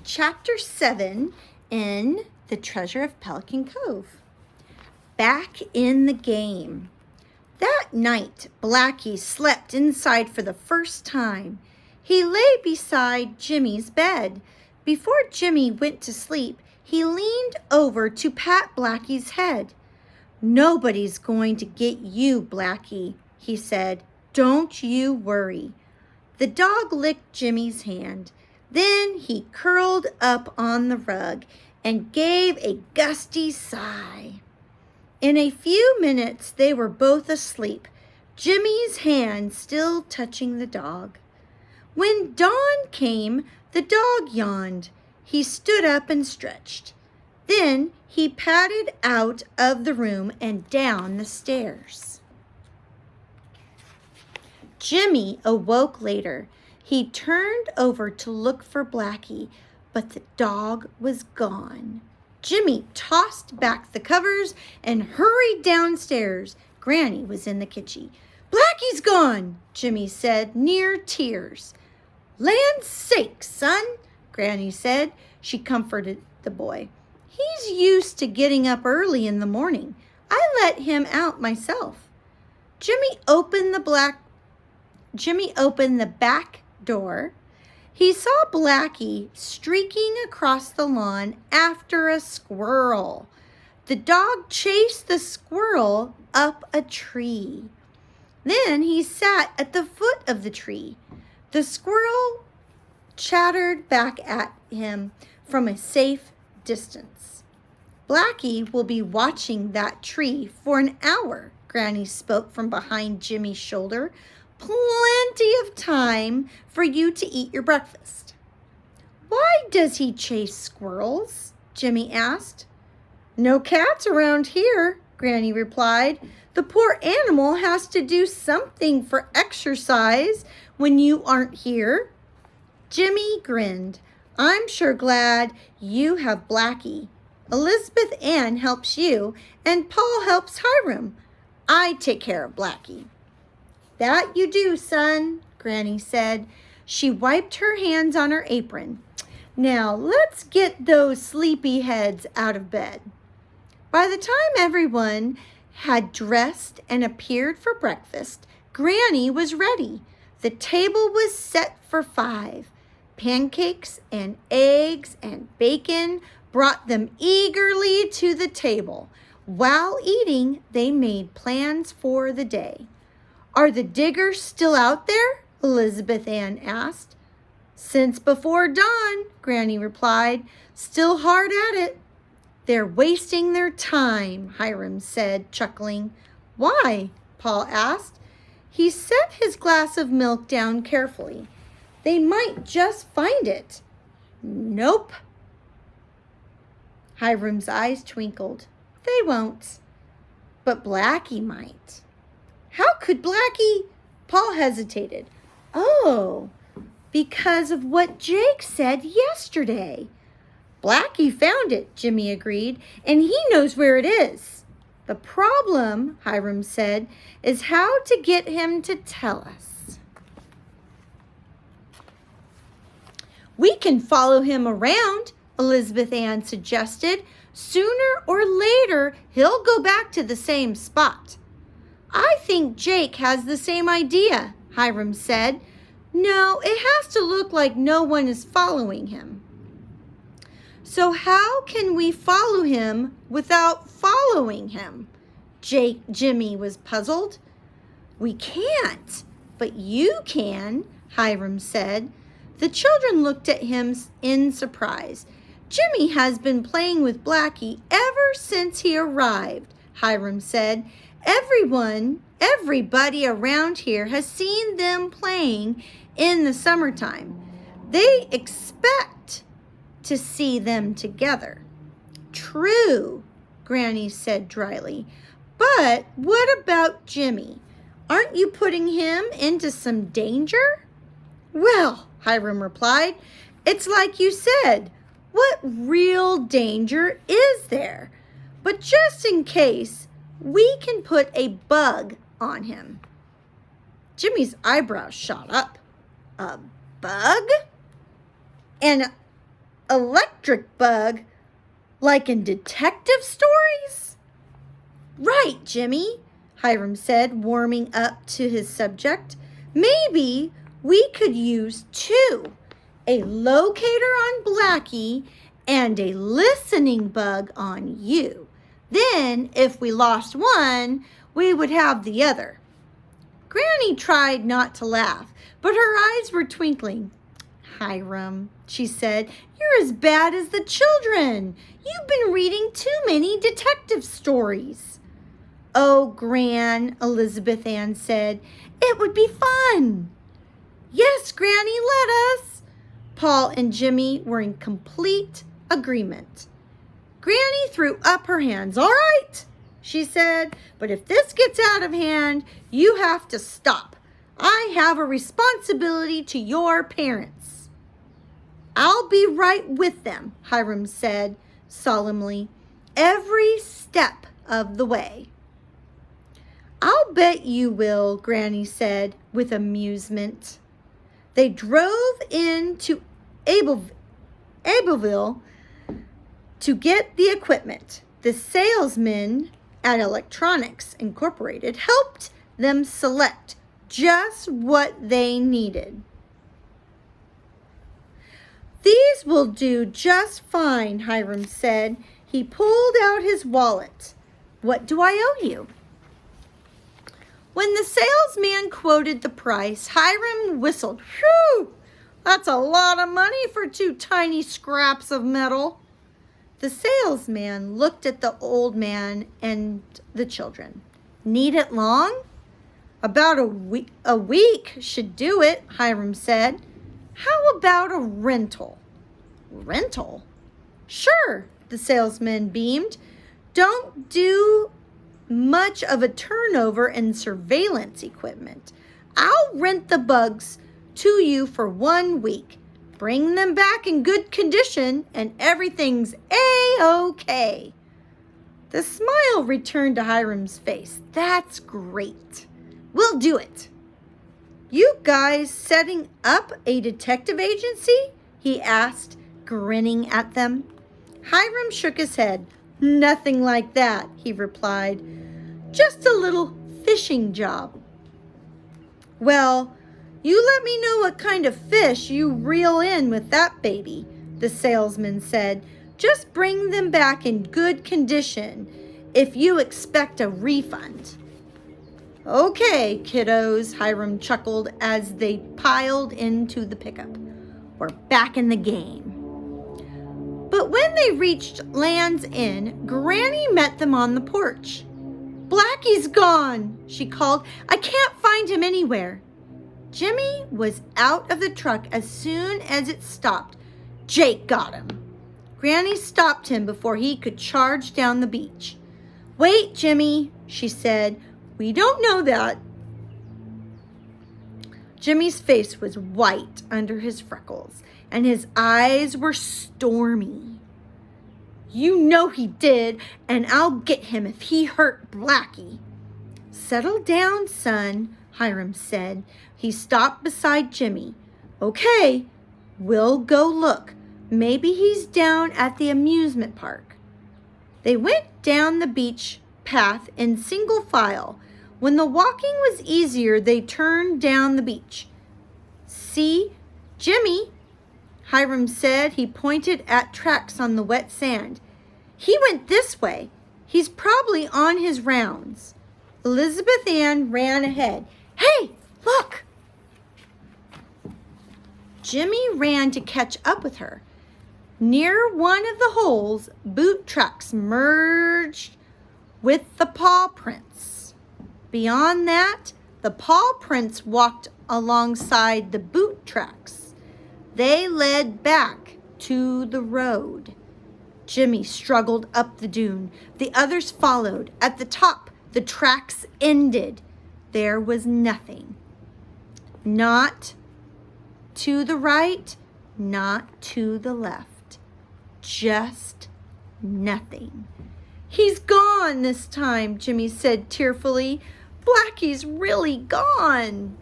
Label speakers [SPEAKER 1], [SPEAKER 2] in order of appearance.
[SPEAKER 1] Chapter 7 in The Treasure of Pelican Cove. Back in the game. That night, Blackie slept inside for the first time. He lay beside Jimmy's bed. Before Jimmy went to sleep, he leaned over to pat Blackie's head. "Nobody's going to get you, Blackie," he said. "Don't you worry." The dog licked Jimmy's hand. Then he curled up on the rug and gave a gusty sigh. In a few minutes, they were both asleep, Jimmy's hand still touching the dog. When dawn came, the dog yawned. He stood up and stretched. Then he padded out of the room and down the stairs. Jimmy awoke later. He turned over to look for Blackie, but the dog was gone. Jimmy tossed back the covers and hurried downstairs. Granny was in the kitchen. "Blackie's gone," Jimmy said, near tears. "Land's sakes, son," Granny said. She comforted the boy. "He's used to getting up early in the morning. I let him out myself." Jimmy opened the back door. He saw Blackie streaking across the lawn after a squirrel. The dog chased the squirrel up a tree. Then he sat at the foot of the tree. The squirrel chattered back at him from a safe distance. "Blackie will be watching that tree for an hour," Granny spoke from behind Jimmy's shoulder. "Plenty of time for you to eat your breakfast." "Why does he chase squirrels?" Jimmy asked. "No cats around here," Granny replied. "The poor animal has to do something for exercise when you aren't here." Jimmy grinned. "I'm sure glad you have Blackie. Elizabeth Ann helps you, and Paul helps Hiram. I take care of Blackie." "That you do, son," Granny said. She wiped her hands on her apron. "Now let's get those sleepy heads out of bed." By the time everyone had dressed and appeared for breakfast, Granny was ready. The table was set for 5. Pancakes and eggs and bacon brought them eagerly to the table. While eating, they made plans for the day. "Are the diggers still out there?" Elizabeth Ann asked. "Since before dawn," Granny replied. "Still hard at it." "They're wasting their time," Hiram said, chuckling. "Why?" Paul asked. He set his glass of milk down carefully. "They might just find it." "Nope." Hiram's eyes twinkled. "They won't. But Blackie might." "How could Blackie?" Paul hesitated. "Oh, because of what Jake said yesterday." "Blackie found it," Jimmy agreed, "and he knows where it is." "The problem," Hiram said, "is how to get him to tell us." "We can follow him around," Elizabeth Ann suggested. "Sooner or later, he'll go back to the same spot." "I think Jake has the same idea," Hiram said. "No, it has to look like no one is following him." "So how can we follow him without following him?" Jimmy was puzzled. "We can't, but you can," Hiram said. The children looked at him in surprise. "Jimmy has been playing with Blackie ever since he arrived," Hiram said. Everybody around here has seen them playing in the summertime. They expect to see them together." "True," Granny said dryly. "But what about Jimmy? Aren't you putting him into some danger?" "Well," Hiram replied, "it's like you said. What real danger is there? But just in case, we can put a bug on him." Jimmy's eyebrows shot up. "A bug?" "And Electric bug? Like in detective stories? Right, Jimmy, Hiram said, warming up to his subject. Maybe we could use two, a locator on Blackie and a listening bug on you. Then, if we lost one, we would have the other. Granny tried not to laugh, but her eyes were twinkling. Hiram, she said, you're as bad as the children. You've been reading too many detective stories. Oh, Gran, Elizabeth Ann said, it would be fun. Yes, Granny, let us. Paul and Jimmy were in complete agreement. Granny threw up her hands. All right, she said, but if this gets out of hand, you have to stop. I have a responsibility to your parents. I'll be right with them, Hiram said solemnly, every step of the way. I'll bet you will, Granny said with amusement. They drove into Ableville to get the equipment. The salesman at Electronics Incorporated helped them select just what they needed. These will do just fine, Hiram said. He pulled out his wallet. What do I owe you? When the salesman quoted the price, Hiram whistled. Phew! That's a lot of money for two tiny scraps of metal. The salesman looked at the old man and the children. Need it long? About a week should do it, Hiram said. How about a rental? Rental? Sure, the salesman beamed. Don't do much of a turnover in surveillance equipment. I'll rent the bugs to you for 1 week. Bring them back in good condition and everything's A-OK. The smile returned to Hiram's face. That's great. We'll do it. You guys setting up a detective agency? He asked, grinning at them. Hiram shook his head. Nothing like that, he replied. Just a little fishing job. Well, you let me know what kind of fish you reel in with that baby, the salesman said. Just bring them back in good condition if you expect a refund. Okay, kiddos, Hiram chuckled as they piled into the pickup. We're back in the game. But when they reached Land's End, Granny met them on the porch. Blackie's gone, she called. I can't find him anywhere. Jimmy was out of the truck as soon as it stopped. Jake got him. Granny stopped him before he could charge down the beach. Wait, Jimmy, she said. We don't know that. Jimmy's face was white under his freckles, and his eyes were stormy. You know he did, and I'll get him if he hurt Blackie. Settle down, son, Hiram said. He stopped beside Jimmy. Okay, we'll go look. Maybe he's down at the amusement park. They went down the beach path in single file. When the walking was easier, they turned down the beach. See, Jimmy, Hiram said. He pointed at tracks on the wet sand. He went this way. He's probably on his rounds. Elizabeth Ann ran ahead. Hey, look! Jimmy ran to catch up with her. Near one of the holes, boot tracks merged with the paw prints. Beyond that, the paw prints walked alongside the boot tracks. They led back to the road. Jimmy struggled up the dune. The others followed. At the top, the tracks ended. There was nothing. Not to the right, not to the left. Just nothing. He's gone this time, Jimmy said tearfully. Blackie's really gone.